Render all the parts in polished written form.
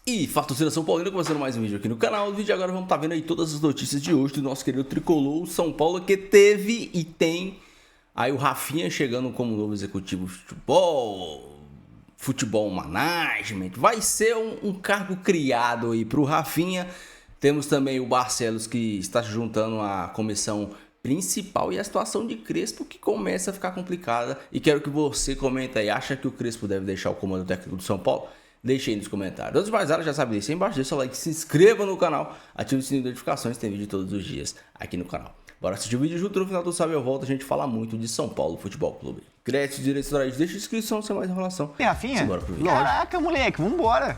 E Torcida São Paulino, começando mais um vídeo aqui no canal. No vídeo de agora vamos estar vendo aí todas as notícias de hoje do nosso querido tricolor São Paulo, que teve e tem aí o Rafinha chegando como novo executivo de futebol management. Vai ser um cargo criado aí para o Rafinha. Temos também o Barcelos, que está se juntando à comissão principal, e a situação de Crespo, que começa a ficar complicada. E quero que você comente aí, acha que o Crespo deve deixar o comando técnico do São Paulo? Deixe aí nos comentários. Antes de mais nada, já sabe, deixa aí embaixo, deixa o like, se inscreva no canal, ative o sininho de notificações, tem vídeo todos os dias aqui no canal. Bora assistir o vídeo junto, no final do Sabe Eu Volto, a gente fala muito de São Paulo Futebol Clube. Créditos, direitos autorais, deixa a inscrição, sem mais enrolação. Tem Rafinha? Simbora pro vídeo. Caraca, moleque, vambora.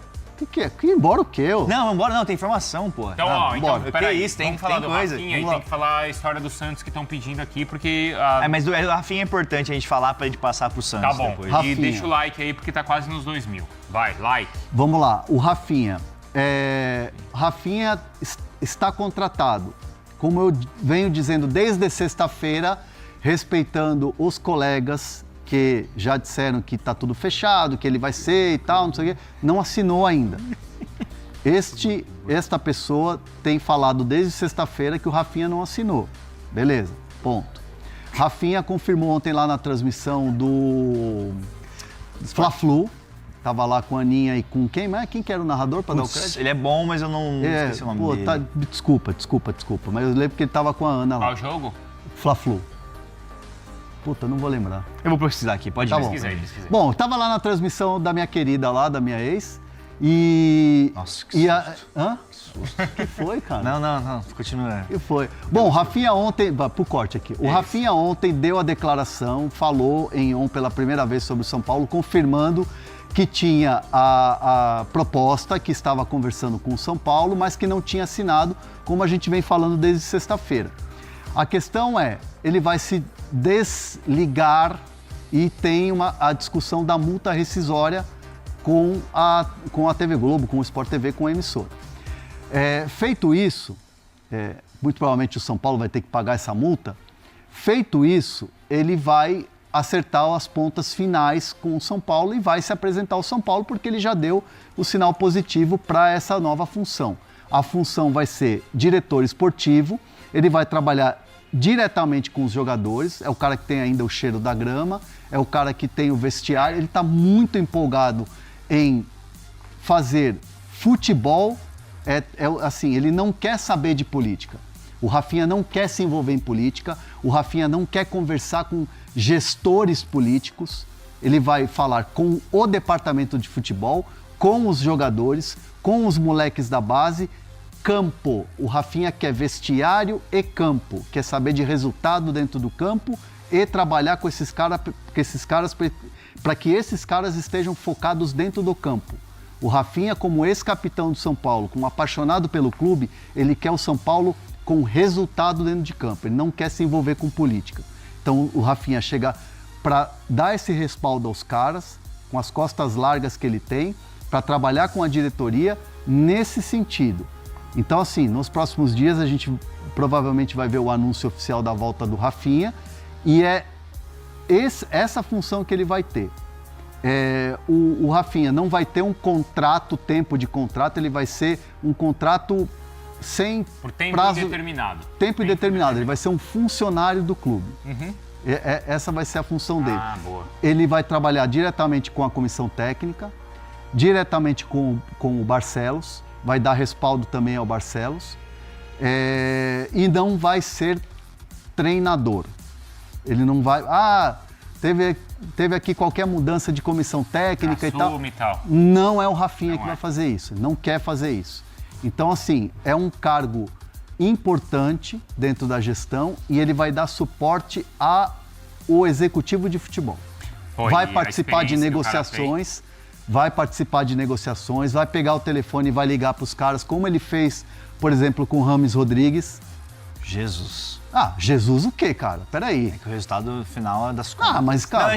Que embora o quê? Não, vambora não, tem informação, pô. Então, então, peraí, isso, tem falar do coisa. Rafinha e tem que falar a história do Santos que estão pedindo aqui, porque... Mas do Rafinha é importante a gente falar pra gente passar pro Santos Tá bom, depois. Rafinha. E deixa o like aí, porque tá quase nos 2.000. Vai, like. Vamos lá, o Rafinha. Rafinha está contratado, como eu venho dizendo desde sexta-feira, respeitando os colegas que já disseram que está tudo fechado, que ele vai ser e tal, não sei o quê, não assinou ainda. Esta pessoa tem falado desde sexta-feira que o Rafinha não assinou. Beleza, ponto. Rafinha confirmou ontem lá na transmissão do Fla-Flu, tava lá com a Aninha e com quem? Quem que era o narrador para dar o crédito? Ele é bom, mas eu não esqueci o nome dele. Desculpa, mas eu lembro que ele tava com a Ana lá. Qual jogo? Fla-Flu. Puta, não vou lembrar. Eu vou pesquisar aqui, pode pesquisar. Bom, tava lá na transmissão da minha querida lá, da minha ex, e... Nossa, que susto. Hã? O que foi, cara? Não, continua. O que foi? Bom, o Rafinha ontem... Pro corte aqui. O Rafinha ontem deu a declaração, falou em ON pela primeira vez sobre o São Paulo, confirmando que tinha a proposta, que estava conversando com o São Paulo, mas que não tinha assinado, como a gente vem falando desde sexta-feira. A questão é, ele vai se desligar e tem a discussão da multa rescisória com a TV Globo, com o Sport TV, com a emissora. Feito isso, muito provavelmente o São Paulo vai ter que pagar essa multa. Feito isso, ele vai acertar as pontas finais com o São Paulo e vai se apresentar ao São Paulo, porque ele já deu o sinal positivo para essa nova função. A função vai ser diretor esportivo, ele vai trabalhar diretamente com os jogadores, é o cara que tem ainda o cheiro da grama, é o cara que tem o vestiário, ele está muito empolgado em fazer futebol, assim, ele não quer saber de política. O Rafinha não quer se envolver em política, o Rafinha não quer conversar com gestores políticos, ele vai falar com o departamento de futebol, com os jogadores, com os moleques da base. Campo, o Rafinha quer vestiário e campo, quer saber de resultado dentro do campo e trabalhar com esses caras para que esses caras estejam focados dentro do campo. O Rafinha, como ex-capitão do São Paulo, como apaixonado pelo clube, ele quer o São Paulo com resultado dentro de campo, ele não quer se envolver com política. Então o Rafinha chega para dar esse respaldo aos caras, com as costas largas que ele tem, para trabalhar com a diretoria nesse sentido. Então, assim, nos próximos dias a gente provavelmente vai ver o anúncio oficial da volta do Rafinha e é essa função que ele vai ter. O Rafinha não vai ter um tempo de contrato, ele vai ser um contrato sem por tempo prazo, indeterminado. Tempo indeterminado, ele vai ser um funcionário do clube. Uhum. Essa vai ser a função dele. Boa. Ele vai trabalhar diretamente com a comissão técnica, diretamente com o Barcelos, vai dar respaldo também ao Barcelos, e não vai ser treinador. Ele não vai... teve aqui qualquer mudança de comissão técnica e tal. Não é o Rafinha que vai fazer isso, não quer fazer isso. Então, assim, é um cargo importante dentro da gestão e ele vai dar suporte ao executivo de futebol. Vai participar de negociações... vai pegar o telefone e vai ligar para os caras, como ele fez, por exemplo, com o Rames Rodrigues. Jesus. Jesus o quê, cara? Peraí. É que o resultado final é das contas. Mas, cara... Não, eu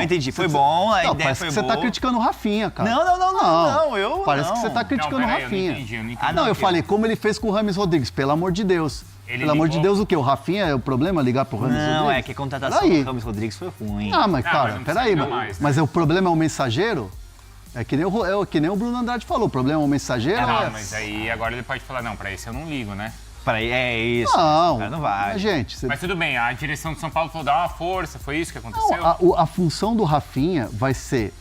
entendi. Foi bom, a ideia foi boa. Parece que você tá criticando o Rafinha, cara. Não, Parece que você tá criticando o Rafinha. Eu não entendi. Eu falei, como ele fez com o Rames Rodrigues, pelo amor de Deus. Pelo amor de Deus, o quê? O Rafinha é o problema ligar pro Rames Rodrigues? Não, é que a contratação do Rames Rodrigues foi ruim. Mas, cara, peraí. Mas o problema é o mensageiro? É que nem o Bruno Andrade falou, o problema é o mensageiro. Não, mas aí agora ele pode falar, não, pra esse eu não ligo, né? É isso. Não vai. Gente, Mas tudo bem, a direção de São Paulo falou, dá uma força, foi isso que aconteceu? Não, a função do Rafinha vai ser,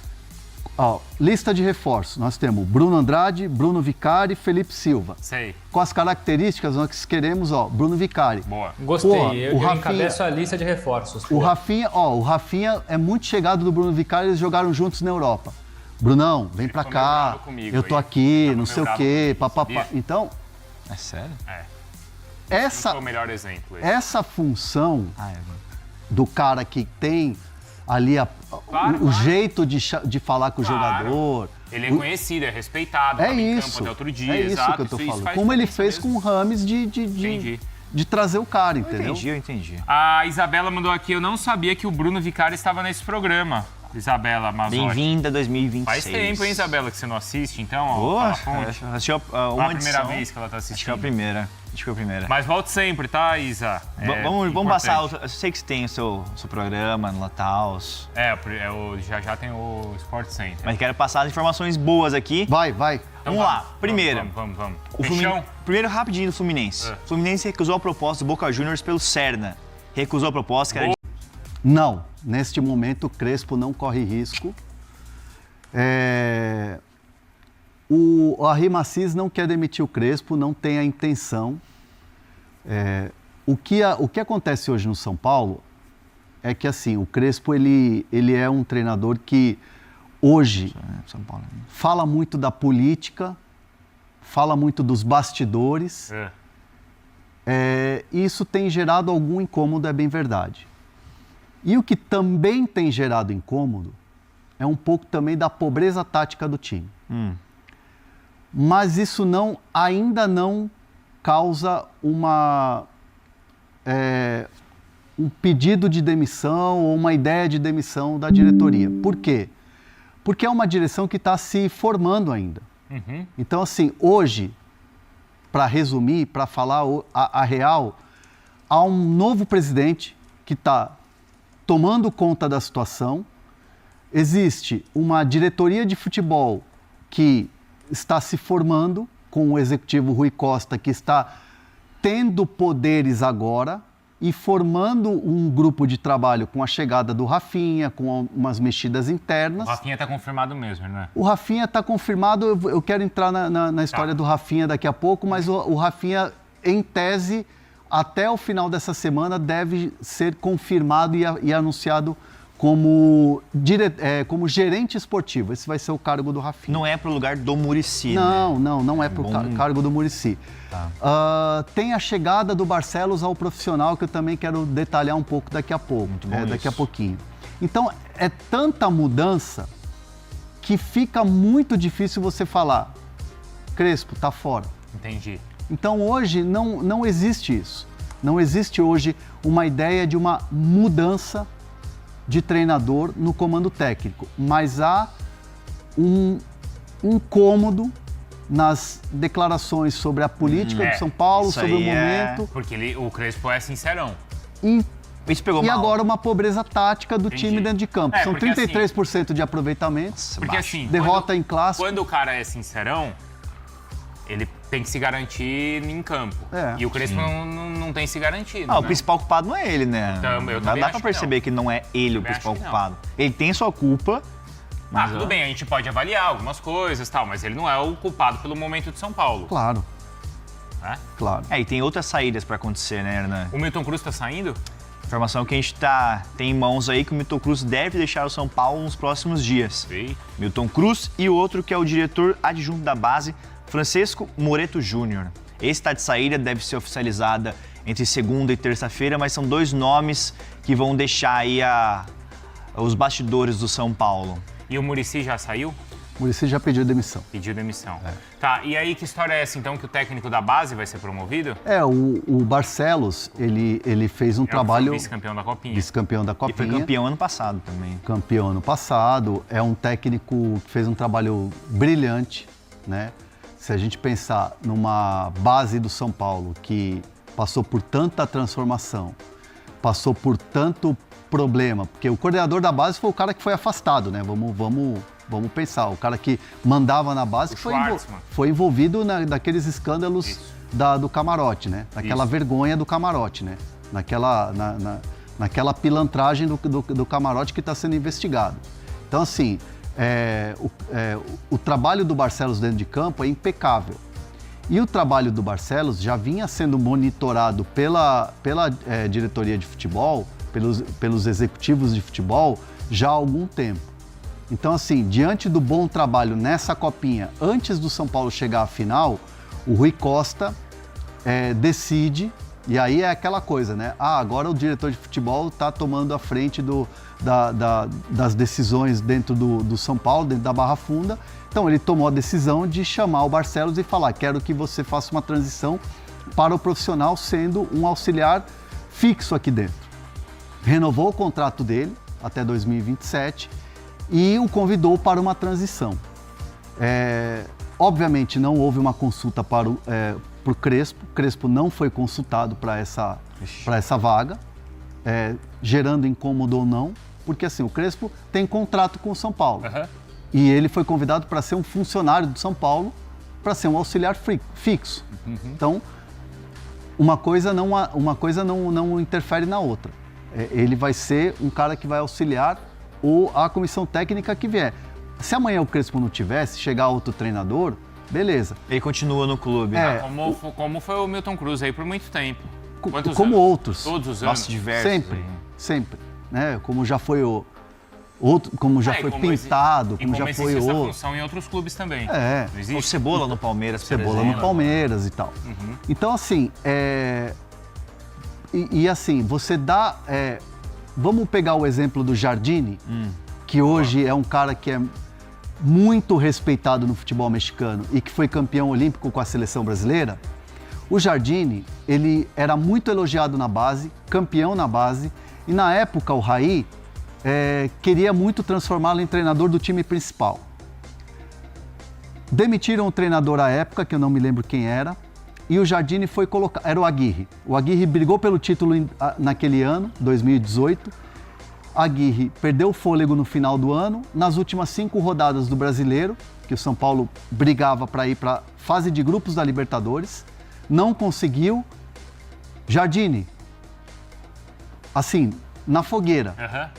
lista de reforços. Nós temos Bruno Andrade, Bruno Vicari, Felipe Silva. Sei. Com as características, nós queremos, Bruno Vicari. Boa. Gostei, eu encabeço a lista de reforços. O Rafinha é muito chegado do Bruno Vicari, eles jogaram juntos na Europa. Brunão, vem pra cá, eu tô aqui, não sei o quê, papapá. Então... É sério? Essa foi o melhor exemplo. Essa função do cara que tem ali o jeito de falar com o jogador. Ele é conhecido, é respeitado. É em isso. campo até outro dia, É isso exato, que eu tô falando. faz Como ele diferença fez mesmo. com o Rames de trazer o cara, entendeu? Eu entendi. A Isabela mandou aqui, eu não sabia que o Bruno Vicari estava nesse programa. Isabela Mazotti. Bem-vinda 2026. Faz tempo, hein, Isabela, que você não assiste, então? Assistiu a primeira vez que ela tá assistindo. Acho que é a primeira. Acho que foi a primeira. Mas volte sempre, tá, Isa? Vamos passar. Eu sei que você tem o seu programa no Lataus. Já tem o Sport Center. Mas quero passar as informações boas aqui. Vai. Então, vamos lá. Primeiro. Vamos. Primeiro, rapidinho, do Fluminense. O Fluminense recusou a proposta do Boca Juniors pelo Serna. Recusou a proposta que era... Não. Neste momento, o Crespo não corre risco. O Arrim Assis não quer demitir o Crespo, não tem a intenção. O que acontece hoje no São Paulo é que, assim, o Crespo ele é um treinador que hoje fala muito da política, fala muito dos bastidores. E isso tem gerado algum incômodo, é bem verdade. E o que também tem gerado incômodo é um pouco também da pobreza tática do time. Mas isso ainda não causa um pedido de demissão ou uma ideia de demissão da diretoria. Por quê? Porque é uma direção que está se formando ainda. Então, assim, hoje, para resumir, para falar a real, há um novo presidente que está tomando conta da situação. Existe uma diretoria de futebol que está se formando, com o executivo Rui Costa, que está tendo poderes agora e formando um grupo de trabalho com a chegada do Rafinha, com umas mexidas internas. O Rafinha está confirmado mesmo, né? O Rafinha está confirmado, eu quero entrar na história do Rafinha daqui a pouco, mas o Rafinha, em tese, até o final dessa semana, deve ser confirmado e anunciado como gerente esportivo. Esse vai ser o cargo do Rafinha. Não é para o lugar do Muricy, não é para o cargo do Muricy. Tem a chegada do Barcelos ao profissional, que eu também quero detalhar um pouco daqui a pouco. Daqui a pouquinho. Então, é tanta mudança que fica muito difícil você falar, Crespo, tá fora. Entendi. Então, hoje, não existe isso. Não existe hoje uma ideia de uma mudança de treinador no comando técnico, mas há um incômodo nas declarações sobre a política do São Paulo, sobre o momento. Porque o Crespo é sincerão. Isso pegou mal. Agora uma pobreza tática do time dentro de campo. São 33% de aproveitamento. Porque assim, derrota em clássico. Quando o cara é sincerão, ele tem que se garantir em campo. E o Crespo não tem se garantido. O principal culpado não é ele, né? Dá pra perceber que não é ele o principal culpado. Ele tem sua culpa. Mas tudo bem, a gente pode avaliar algumas coisas e tal, mas ele não é o culpado pelo momento de São Paulo. Claro. Claro. E tem outras saídas pra acontecer, né, Hernan? O Milton Cruz tá saindo? Informação que a gente tem em mãos aí, que o Milton Cruz deve deixar o São Paulo nos próximos dias. Sim. Milton Cruz e o outro que é o diretor adjunto da base, Francisco Moreto Júnior. Esse está de saída, deve ser oficializada entre segunda e terça-feira, mas são dois nomes que vão deixar aí os bastidores do São Paulo. E o Muricy já saiu? O Muricy já pediu demissão. Pediu demissão. Tá, e aí que história é essa então, que o técnico da base vai ser promovido? O Barcelos, ele fez um trabalho... Vice-campeão da Copinha. Vice-campeão da Copinha. E foi campeão ano passado também. Campeão ano passado. É um técnico que fez um trabalho brilhante, né? Se a gente pensar numa base do São Paulo que passou por tanta transformação, passou por tanto problema, porque o coordenador da base foi o cara que foi afastado, né? Vamos pensar, o cara que mandava na base foi envolvido naqueles escândalos do camarote, né? Naquela vergonha do camarote, né? Naquela pilantragem do camarote que está sendo investigado. Então, assim, o trabalho do Barcelos dentro de campo é impecável. E o trabalho do Barcelos já vinha sendo monitorado pela diretoria de futebol, pelos executivos de futebol, já há algum tempo. Então, assim, diante do bom trabalho nessa copinha, antes do São Paulo chegar à final, o Rui Costa decide, e aí é aquela coisa, né? Agora o diretor de futebol está tomando a frente das decisões dentro do São Paulo, dentro da Barra Funda. Então, ele tomou a decisão de chamar o Barcelos e falar: quero que você faça uma transição para o profissional sendo um auxiliar fixo aqui dentro. Renovou o contrato dele até 2027 e o convidou para uma transição. Obviamente não houve uma consulta para o Crespo. O Crespo não foi consultado para essa vaga, gerando incômodo ou não, porque assim, o Crespo tem contrato com o São Paulo. Uhum. E ele foi convidado para ser um funcionário do São Paulo, para ser um auxiliar fixo. Uhum. Então, uma coisa não interfere na outra. Ele vai ser um cara que vai auxiliar a comissão técnica que vier. Se amanhã o Crespo não tivesse, chegar outro treinador, beleza. Ele continua no clube. Como foi o Milton Cruz aí por muito tempo. Quantos como anos? Outros. Todos os anos. Diversos. Sempre. Né? Como já foi pintado, como já foi essa função em outros clubes também. Não existe? O Cebola no Palmeiras, Cebola no Palmeiras e tal. Uhum. Então, assim, E assim, você dá... vamos pegar o exemplo do Jardine, que hoje é um cara que é muito respeitado no futebol mexicano e que foi campeão olímpico com a seleção brasileira. O Jardine, ele era muito elogiado na base, campeão na base, e na época o Raí queria muito transformá-lo em treinador do time principal. Demitiram o treinador à época, que eu não me lembro quem era, e o Jardine foi colocado, era o Aguirre. O Aguirre brigou pelo título naquele ano, 2018. Aguirre perdeu o fôlego no final do ano. Nas últimas 5 rodadas do Brasileiro, que o São Paulo brigava para ir para a fase de grupos da Libertadores, não conseguiu. Jardine, assim, na fogueira. Uhum.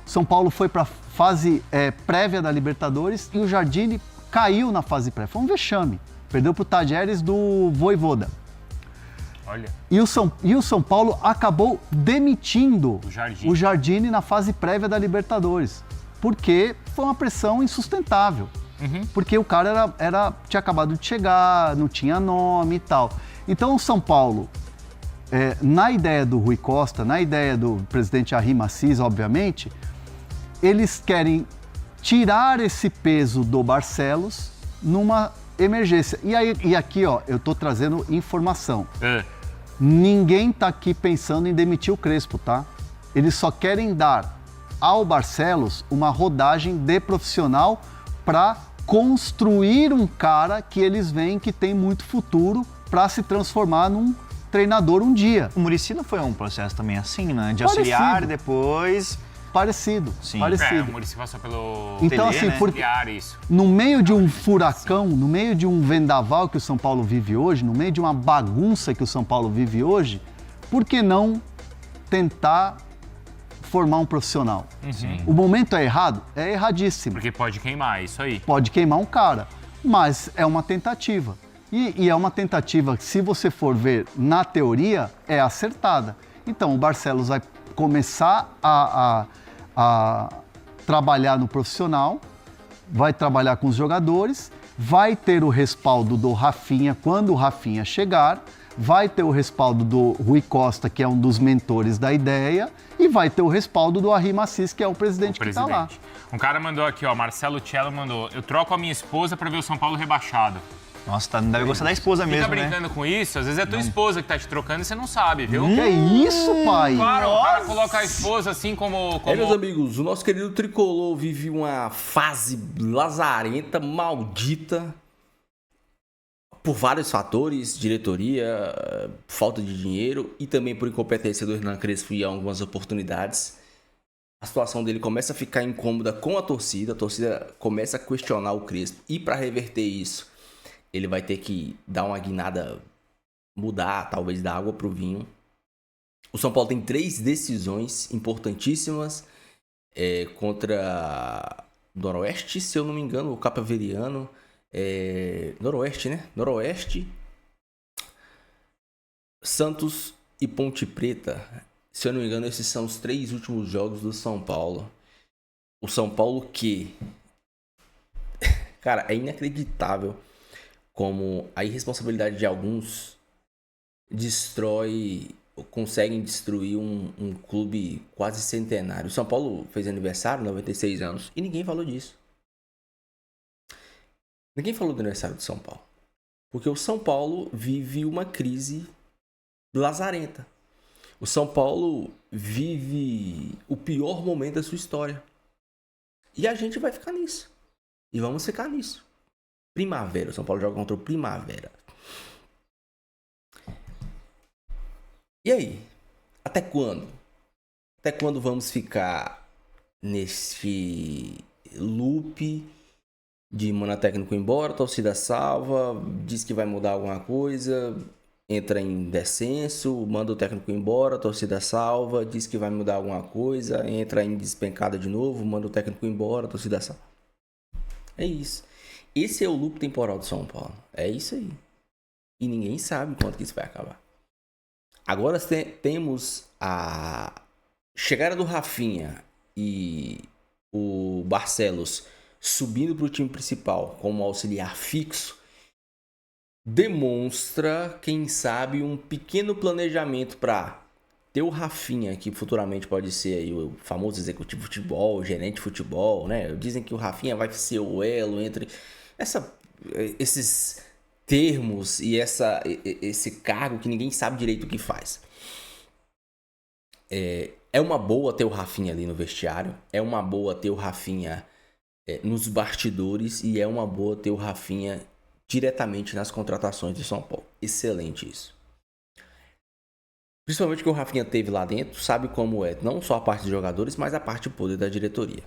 São Paulo foi para a fase prévia da Libertadores e o Jardine caiu na fase prévia. Foi um vexame. Perdeu para o Tajeres do Vojvoda. Olha. E o São Paulo acabou demitindo o Jardine na fase prévia da Libertadores. Porque foi uma pressão insustentável. Uhum. Porque o cara tinha acabado de chegar, não tinha nome e tal. Então o São Paulo, na ideia do Rui Costa, na ideia do presidente Arrima Assis, obviamente, eles querem tirar esse peso do Barcelos numa emergência. E aqui, ó, eu tô trazendo informação. Ninguém tá aqui pensando em demitir o Crespo, tá? Eles só querem dar ao Barcelos uma rodagem de profissional para construir um cara que eles veem que tem muito futuro para se transformar num treinador um dia. O Muricy não foi um processo também assim, né? De auxiliar, depois... Parecido. O Muricy passou pelo... Então, assim, isso. No meio de um furacão, no meio de um vendaval que o São Paulo vive hoje, no meio de uma bagunça que o São Paulo vive hoje, por que não tentar formar um profissional? Uhum. O momento é errado? É erradíssimo. Porque pode queimar, isso aí. Pode queimar um cara, mas é uma tentativa. E é uma tentativa que, se você for ver na teoria, é acertada. Então, o Barcelos vai começar a trabalhar no profissional, vai trabalhar com os jogadores, vai ter o respaldo do Rafinha quando o Rafinha chegar, vai ter o respaldo do Rui Costa, que é um dos mentores da ideia, e vai ter o respaldo do Arrima Assis, que é o presidente que está lá. Um cara mandou aqui, ó, Marcelo Cello mandou: eu troco a minha esposa para ver o São Paulo rebaixado. Nossa, não deve gostar da esposa mesmo, né? Fica brincando com isso, às vezes é tua esposa que tá te trocando e você não sabe, viu? Que isso, pai? Claro, o cara coloca a esposa assim como... Meus amigos, o nosso querido Tricolor vive uma fase lazarenta, maldita. por vários fatores, diretoria, falta de dinheiro e também por incompetência do Hernan Crespo em algumas oportunidades. A situação dele começa a ficar incômoda com a torcida começa a questionar o Crespo. E para reverter isso, ele vai ter que dar uma guinada, mudar, talvez, da água para o vinho. O São Paulo tem 3 decisões importantíssimas contra Noroeste, se eu não me engano, o Capiveriano. Noroeste, né? Noroeste, Santos e Ponte Preta. Se eu não me engano, esses são os 3 últimos jogos do São Paulo. O São Paulo que... Cara, é inacreditável como a irresponsabilidade de alguns conseguem destruir um clube quase centenário. O São Paulo fez aniversário, 96 anos, e ninguém falou disso. Ninguém falou do aniversário do São Paulo. Porque o São Paulo vive uma crise lazarenta. O São Paulo vive o pior momento da sua história. E a gente vai ficar nisso. E vamos ficar nisso. Primavera. O São Paulo joga contra o Primavera. E aí? Até quando? Até quando vamos ficar nesse loop de manda técnico embora, torcida salva, diz que vai mudar alguma coisa, entra em descenso, manda o técnico embora, torcida salva, diz que vai mudar alguma coisa, entra em despencada de novo, manda o técnico embora, torcida salva. É isso. Esse é o loop temporal do São Paulo. É isso aí. E ninguém sabe quanto que isso vai acabar. Agora temos a chegada do Rafinha e o Barcelos subindo para o time principal como auxiliar fixo, demonstra, quem sabe, um pequeno planejamento para ter o Rafinha, que futuramente pode ser aí o famoso executivo de futebol, gerente de futebol, né? Dizem que o Rafinha vai ser o elo entre esses termos e esse cargo que ninguém sabe direito o que faz. É uma boa ter o Rafinha ali no vestiário, é uma boa ter o Rafinha nos bastidores e é uma boa ter o Rafinha diretamente nas contratações de São Paulo. Excelente isso. Principalmente que o Rafinha teve lá dentro, sabe como é, não só a parte dos jogadores, mas a parte podre da diretoria.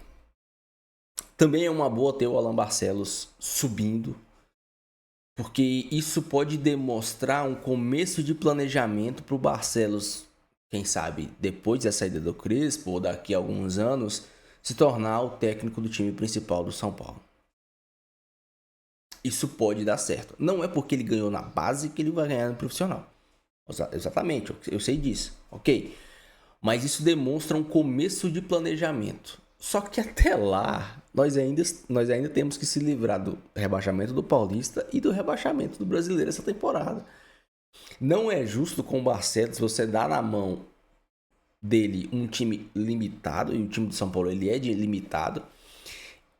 Também é uma boa ter o Alan Barcelos subindo, porque isso pode demonstrar um começo de planejamento para o Barcelos, quem sabe, depois da saída do Crespo, ou daqui a alguns anos, se tornar o técnico do time principal do São Paulo. Isso pode dar certo. Não é porque ele ganhou na base que ele vai ganhar no profissional. Exatamente, eu sei disso, ok? Mas isso demonstra um começo de planejamento. Só que até lá, nós ainda temos que se livrar do rebaixamento do Paulista e do rebaixamento do Brasileiro essa temporada. Não é justo com o Barcelos você dar na mão dele um time limitado, e o time do São Paulo ele é de limitado,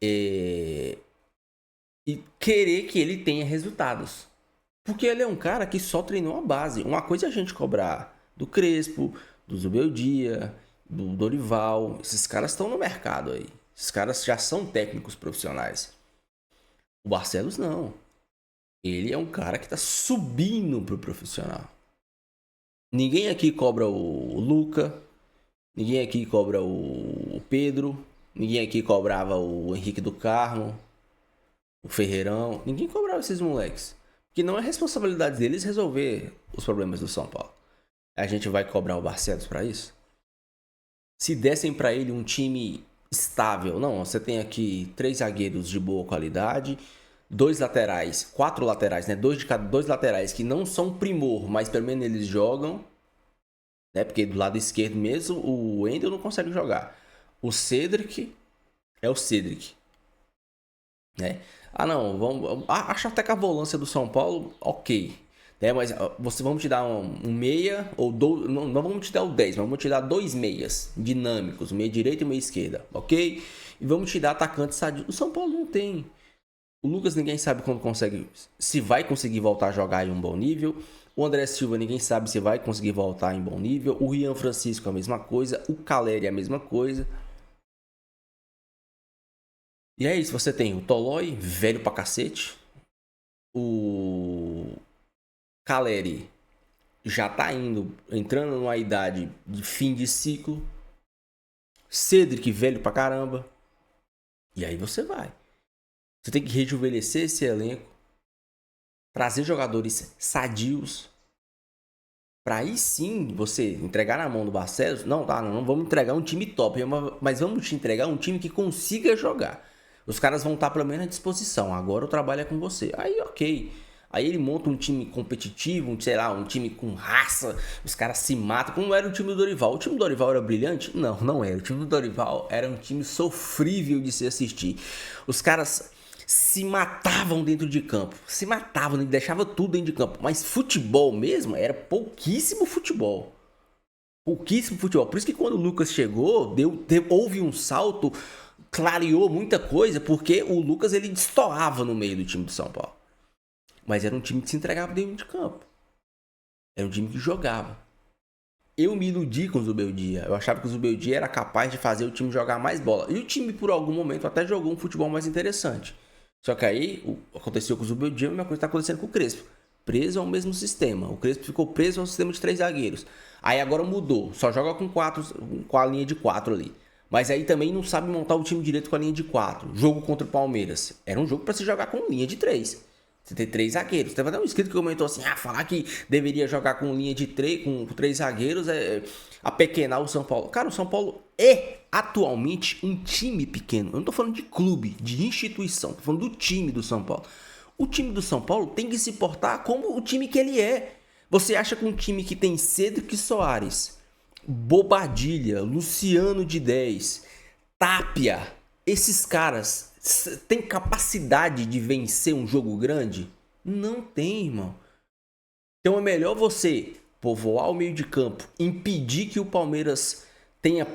e querer que ele tenha resultados. Porque ele é um cara que só treinou a base. Uma coisa é a gente cobrar do Crespo, do Zubeldia, do Dorival. Esses caras estão no mercado aí. Esses caras já são técnicos profissionais. O Barcelos não. Ele é um cara que está subindo pro profissional. Ninguém aqui cobra o Luca. Ninguém aqui cobra o Pedro. Ninguém aqui cobrava o Henrique do Carmo, o Ferreirão. Ninguém cobrava esses moleques. Que não é responsabilidade deles resolver os problemas do São Paulo. A gente vai cobrar o Barcelos para isso? Se dessem para ele um time estável, não, você tem aqui 3 zagueiros de boa qualidade, 2 laterais, 4 laterais, né? 2 laterais que não são primor, mas pelo menos eles jogam, né? Porque do lado esquerdo mesmo o Wendel não consegue jogar. O Cedric é o Cedric, né? Não, acho até que a volância do São Paulo, ok. Né? Mas vamos te dar um meia, ou não vamos te dar o 10, mas vamos te dar 2 meias dinâmicos, meia direita e meia esquerda, ok? E vamos te dar atacantes sadios. O São Paulo não tem. O Lucas ninguém sabe quando consegue, se vai conseguir voltar a jogar em um bom nível. O André Silva ninguém sabe se vai conseguir voltar em bom nível. O Rian Francisco a mesma coisa. O Caleri a mesma coisa. E é isso, você tem o Tolói, velho pra cacete. O Caleri já tá entrando numa idade de fim de ciclo. Cedric velho pra caramba. E aí você vai. Você tem que rejuvenescer esse elenco. Trazer jogadores sadios. Pra aí sim você entregar na mão do Barcelos. Não vamos entregar um time top. Mas vamos te entregar um time que consiga jogar. Os caras vão estar pelo menos à disposição. Agora o trabalho é com você. Aí ok. Aí ele monta um time competitivo, um time com raça. Os caras se matam. Como era o time do Dorival? O time do Dorival era brilhante? Não era. O time do Dorival era um time sofrível de se assistir. Os caras se matavam dentro de campo. Se matavam, deixavam tudo dentro de campo. Mas futebol mesmo era pouquíssimo futebol. Pouquíssimo futebol. Por isso que quando o Lucas chegou, houve um salto, clareou muita coisa, porque o Lucas ele destoava no meio do time do São Paulo. Mas era um time que se entregava dentro de campo. Era um time que jogava. Eu me iludi com o Zubeldia. Eu achava que o Zubeldia era capaz de fazer o time jogar mais bola. E o time, por algum momento, até jogou um futebol mais interessante. Só que aí, aconteceu com o Zubeldia, a mesma coisa está acontecendo com o Crespo. Preso ao mesmo sistema. O Crespo ficou preso ao sistema de 3 zagueiros. Aí agora mudou. Só joga com a linha de 4 ali. Mas aí também não sabe montar o time direito com a linha de 4. Jogo contra o Palmeiras. Era um jogo para se jogar com linha de 3. Você tem 3 zagueiros. Teve até um inscrito que comentou assim, falar que deveria jogar com linha de 3, com 3 zagueiros é apequenar o São Paulo. Cara, o São Paulo é atualmente um time pequeno. Eu não tô falando de clube, de instituição. Tô falando do time do São Paulo. O time do São Paulo tem que se portar como o time que ele é. Você acha que um time que tem Cedric Soares, Bobadilha, Luciano de 10, Tapia, esses caras tem capacidade de vencer um jogo grande? Não tem, irmão. Então é melhor você povoar o meio de campo, impedir que o Palmeiras tenha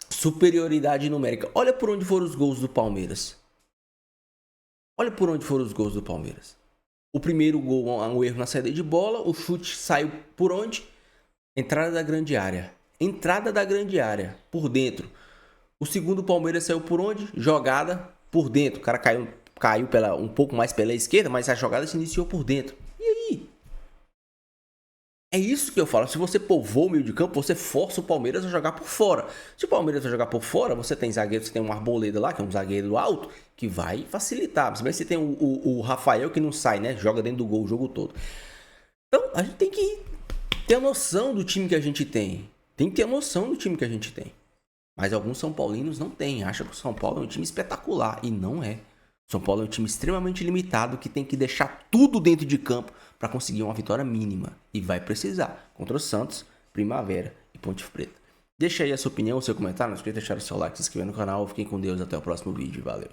superioridade numérica. Olha por onde foram os gols do Palmeiras. Olha por onde foram os gols do Palmeiras. O primeiro gol, um erro na saída de bola. O chute saiu por onde? Entrada da grande área. Entrada da grande área, por dentro. O segundo Palmeiras saiu por onde? Jogada por dentro. O cara caiu um pouco mais pela esquerda, mas a jogada se iniciou por dentro. E aí? É isso que eu falo. Se você povoa o meio de campo, você força o Palmeiras a jogar por fora. Se o Palmeiras vai jogar por fora, você tem zagueiro, você tem um Arboleda lá, que é um zagueiro alto, que vai facilitar. Mas você tem o Rafael que não sai, né? Joga dentro do gol o jogo todo. Então, a gente tem que ter a noção do time que a gente tem. Tem que ter a noção do time que a gente tem. Mas alguns São Paulinos não têm. Acham que o São Paulo é um time espetacular. E não é. O São Paulo é um time extremamente limitado que tem que deixar tudo dentro de campo para conseguir uma vitória mínima. E vai precisar. Contra o Santos, Primavera e Ponte Preta. Deixa aí a sua opinião, o seu comentário. Não esqueça de deixar o seu like, se inscrever no canal. Fiquem com Deus. Até o próximo vídeo. Valeu.